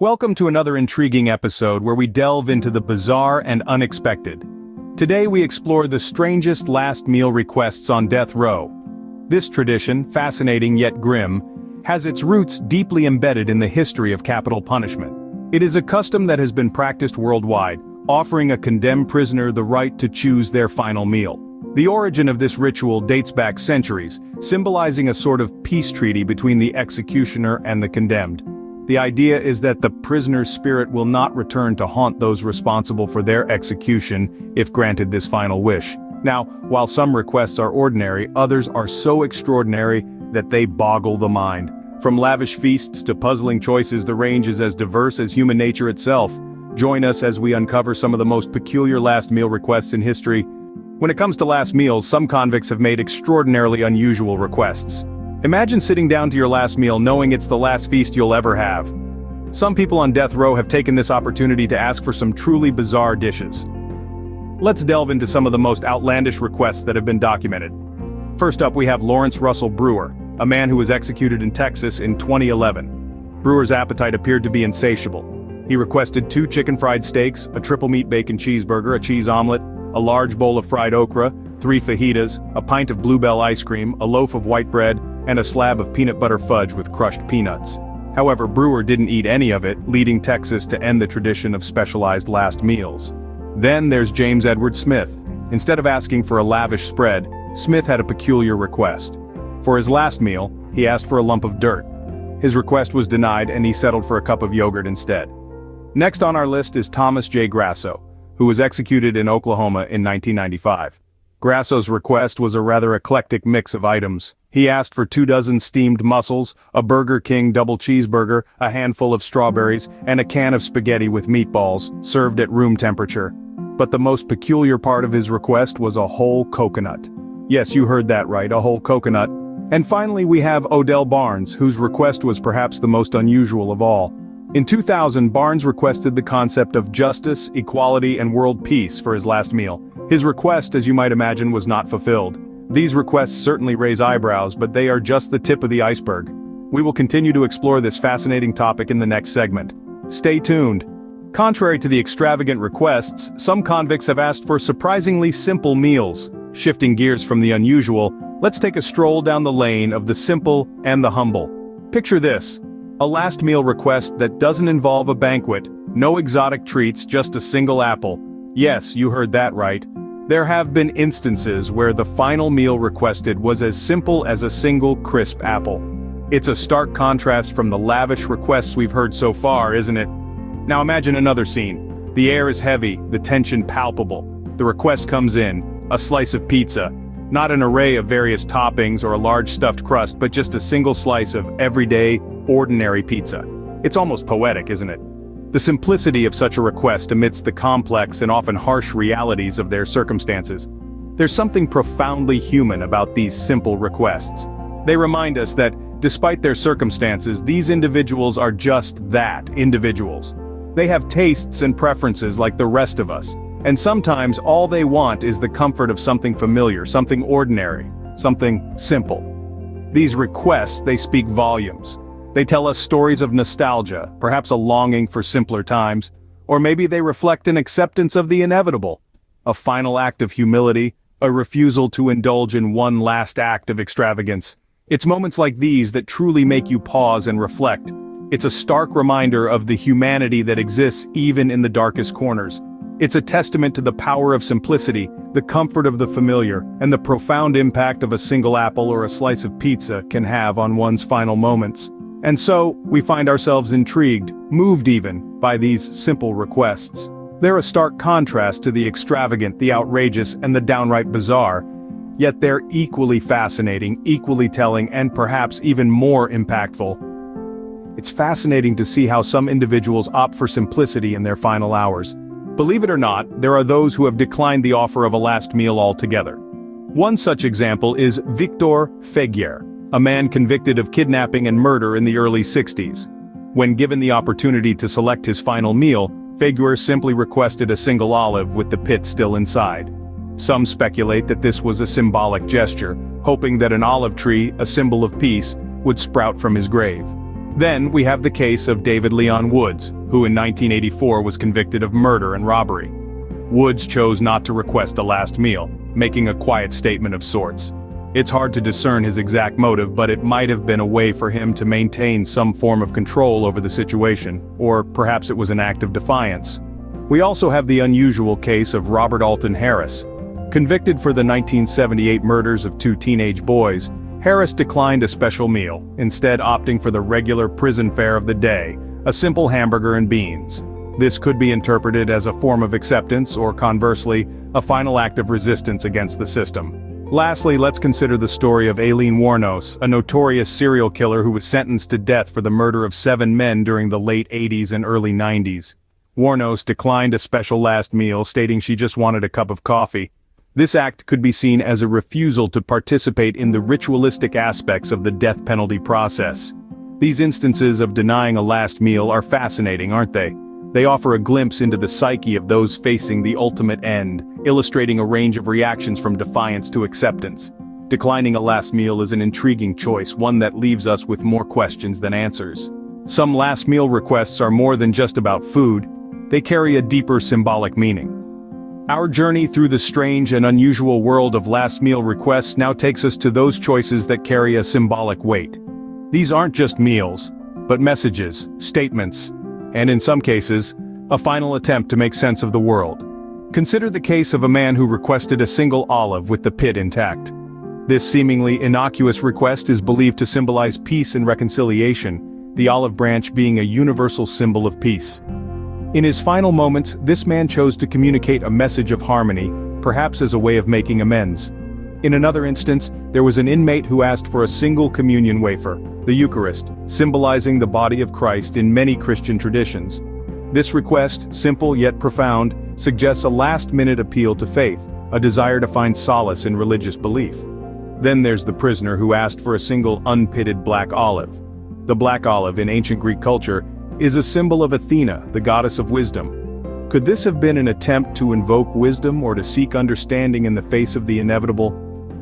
Welcome to another intriguing episode where we delve into the bizarre and unexpected. Today we explore the strangest last meal requests on death row. This tradition, fascinating yet grim, has its roots deeply embedded in the history of capital punishment. It is a custom that has been practiced worldwide, offering a condemned prisoner the right to choose their final meal. The origin of this ritual dates back centuries, symbolizing a sort of peace treaty between the executioner and the condemned. The idea is that the prisoner's spirit will not return to haunt those responsible for their execution if granted this final wish. Now, while some requests are ordinary, others are so extraordinary that they boggle the mind. From lavish feasts to puzzling choices, the range is as diverse as human nature itself. Join us as we uncover some of the most peculiar last meal requests in history. When it comes to last meals, some convicts have made extraordinarily unusual requests. Imagine sitting down to your last meal knowing it's the last feast you'll ever have. Some people on death row have taken this opportunity to ask for some truly bizarre dishes. Let's delve into some of the most outlandish requests that have been documented. First up, we have Lawrence Russell Brewer, a man who was executed in Texas in 2011. Brewer's appetite appeared to be insatiable. He requested 2 chicken fried steaks, a triple meat bacon cheeseburger, a cheese omelet, a large bowl of fried okra, 3 fajitas, a pint of Bluebell ice cream, a loaf of white bread, and a slab of peanut butter fudge with crushed peanuts. However, Brewer didn't eat any of it, leading Texas to end the tradition of specialized last meals. Then there's James Edward Smith. Instead of asking for a lavish spread, Smith had a peculiar request. For his last meal, he asked for a lump of dirt. His request was denied and he settled for a cup of yogurt instead. Next on our list is Thomas J. Grasso, who was executed in Oklahoma in 1995. Grasso's request was a rather eclectic mix of items. He asked for 24 steamed mussels, a Burger King double cheeseburger, a handful of strawberries, and a can of spaghetti with meatballs, served at room temperature. But the most peculiar part of his request was a whole coconut. Yes, you heard that right, a whole coconut. And finally we have Odell Barnes, whose request was perhaps the most unusual of all. In 2000, Barnes requested the concept of justice, equality, and world peace for his last meal. His request, as you might imagine, was not fulfilled. These requests certainly raise eyebrows, but they are just the tip of the iceberg. We will continue to explore this fascinating topic in the next segment. Stay tuned. Contrary to the extravagant requests, some convicts have asked for surprisingly simple meals. Shifting gears from the unusual, let's take a stroll down the lane of the simple and the humble. Picture this. A last meal request that doesn't involve a banquet, no exotic treats, just a single apple. Yes, you heard that right. There have been instances where the final meal requested was as simple as a single crisp apple. It's a stark contrast from the lavish requests we've heard so far, isn't it? Now imagine another scene. The air is heavy, the tension palpable. The request comes in, a slice of pizza. Not an array of various toppings or a large stuffed crust, but just a single slice of everyday, ordinary pizza. It's almost poetic, isn't it? The simplicity of such a request amidst the complex and often harsh realities of their circumstances. There's something profoundly human about these simple requests. They remind us that, despite their circumstances, these individuals are just that, individuals. They have tastes and preferences like the rest of us. And sometimes all they want is the comfort of something familiar, something ordinary, something simple. These requests, they speak volumes. They tell us stories of nostalgia, perhaps a longing for simpler times, or maybe they reflect an acceptance of the inevitable, a final act of humility, a refusal to indulge in one last act of extravagance. It's moments like these that truly make you pause and reflect. It's a stark reminder of the humanity that exists even in the darkest corners. It's a testament to the power of simplicity, the comfort of the familiar, and the profound impact of a single apple or a slice of pizza can have on one's final moments. And so, we find ourselves intrigued, moved even, by these simple requests. They're a stark contrast to the extravagant, the outrageous, and the downright bizarre. Yet they're equally fascinating, equally telling, and perhaps even more impactful. It's fascinating to see how some individuals opt for simplicity in their final hours. Believe it or not, there are those who have declined the offer of a last meal altogether. One such example is Victor Feguer, a man convicted of kidnapping and murder in the early 60s. When given the opportunity to select his final meal, Feguer simply requested a single olive with the pit still inside. Some speculate that this was a symbolic gesture, hoping that an olive tree, a symbol of peace, would sprout from his grave. Then we have the case of David Leon Woods, who in 1984 was convicted of murder and robbery. Woods chose not to request a last meal, making a quiet statement of sorts. It's hard to discern his exact motive, but it might have been a way for him to maintain some form of control over the situation, or perhaps it was an act of defiance. We also have the unusual case of Robert Alton Harris. Convicted for the 1978 murders of 2 teenage boys, Harris declined a special meal, instead opting for the regular prison fare of the day, a simple hamburger and beans. This could be interpreted as a form of acceptance or, conversely, a final act of resistance against the system. Lastly, let's consider the story of Aileen Wuornos, a notorious serial killer who was sentenced to death for the murder of 7 men during the late 80s and early 90s. Wuornos declined a special last meal, stating she just wanted a cup of coffee. This act could be seen as a refusal to participate in the ritualistic aspects of the death penalty process. These instances of denying a last meal are fascinating, aren't they? They offer a glimpse into the psyche of those facing the ultimate end, illustrating a range of reactions from defiance to acceptance. Declining a last meal is an intriguing choice, one that leaves us with more questions than answers. Some last meal requests are more than just about food. They carry a deeper symbolic meaning. Our journey through the strange and unusual world of last meal requests now takes us to those choices that carry a symbolic weight. These aren't just meals, but messages, statements, and in some cases, a final attempt to make sense of the world. Consider the case of a man who requested a single olive with the pit intact. This seemingly innocuous request is believed to symbolize peace and reconciliation, the olive branch being a universal symbol of peace. In his final moments, this man chose to communicate a message of harmony, perhaps as a way of making amends. In another instance, there was an inmate who asked for a single communion wafer, the Eucharist, symbolizing the body of Christ in many Christian traditions. This request, simple yet profound, suggests a last-minute appeal to faith, a desire to find solace in religious belief. Then there's the prisoner who asked for a single unpitted black olive. The black olive in ancient Greek culture is a symbol of Athena, the goddess of wisdom. Could this have been an attempt to invoke wisdom or to seek understanding in the face of the inevitable?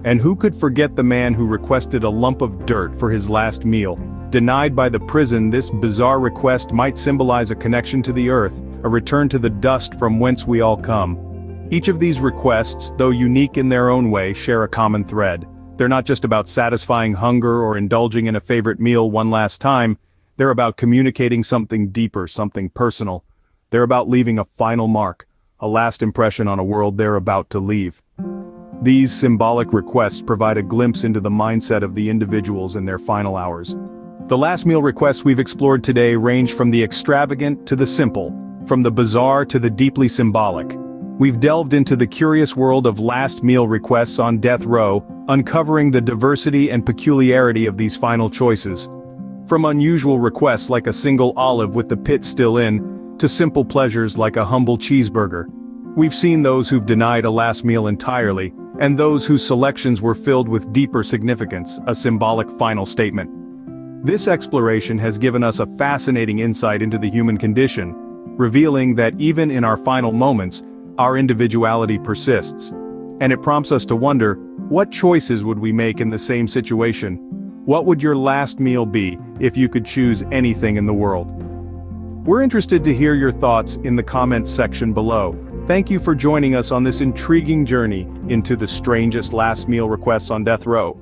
And who could forget the man who requested a lump of dirt for his last meal? Denied by the prison, this bizarre request might symbolize a connection to the earth, a return to the dust from whence we all come. Each of these requests, though unique in their own way, share a common thread. They're not just about satisfying hunger or indulging in a favorite meal one last time. They're about communicating something deeper, something personal. They're about leaving a final mark, a last impression on a world they're about to leave. These symbolic requests provide a glimpse into the mindset of the individuals in their final hours. The last meal requests we've explored today range from the extravagant to the simple, from the bizarre to the deeply symbolic. We've delved into the curious world of last meal requests on death row, uncovering the diversity and peculiarity of these final choices. From unusual requests like a single olive with the pit still in, to simple pleasures like a humble cheeseburger. We've seen those who've denied a last meal entirely, and those whose selections were filled with deeper significance, a symbolic final statement. This exploration has given us a fascinating insight into the human condition, revealing that even in our final moments, our individuality persists. And it prompts us to wonder, what choices would we make in the same situation? What would your last meal be if you could choose anything in the world? We're interested to hear your thoughts in the comments section below. Thank you for joining us on this intriguing journey into the strangest last meal requests on death row.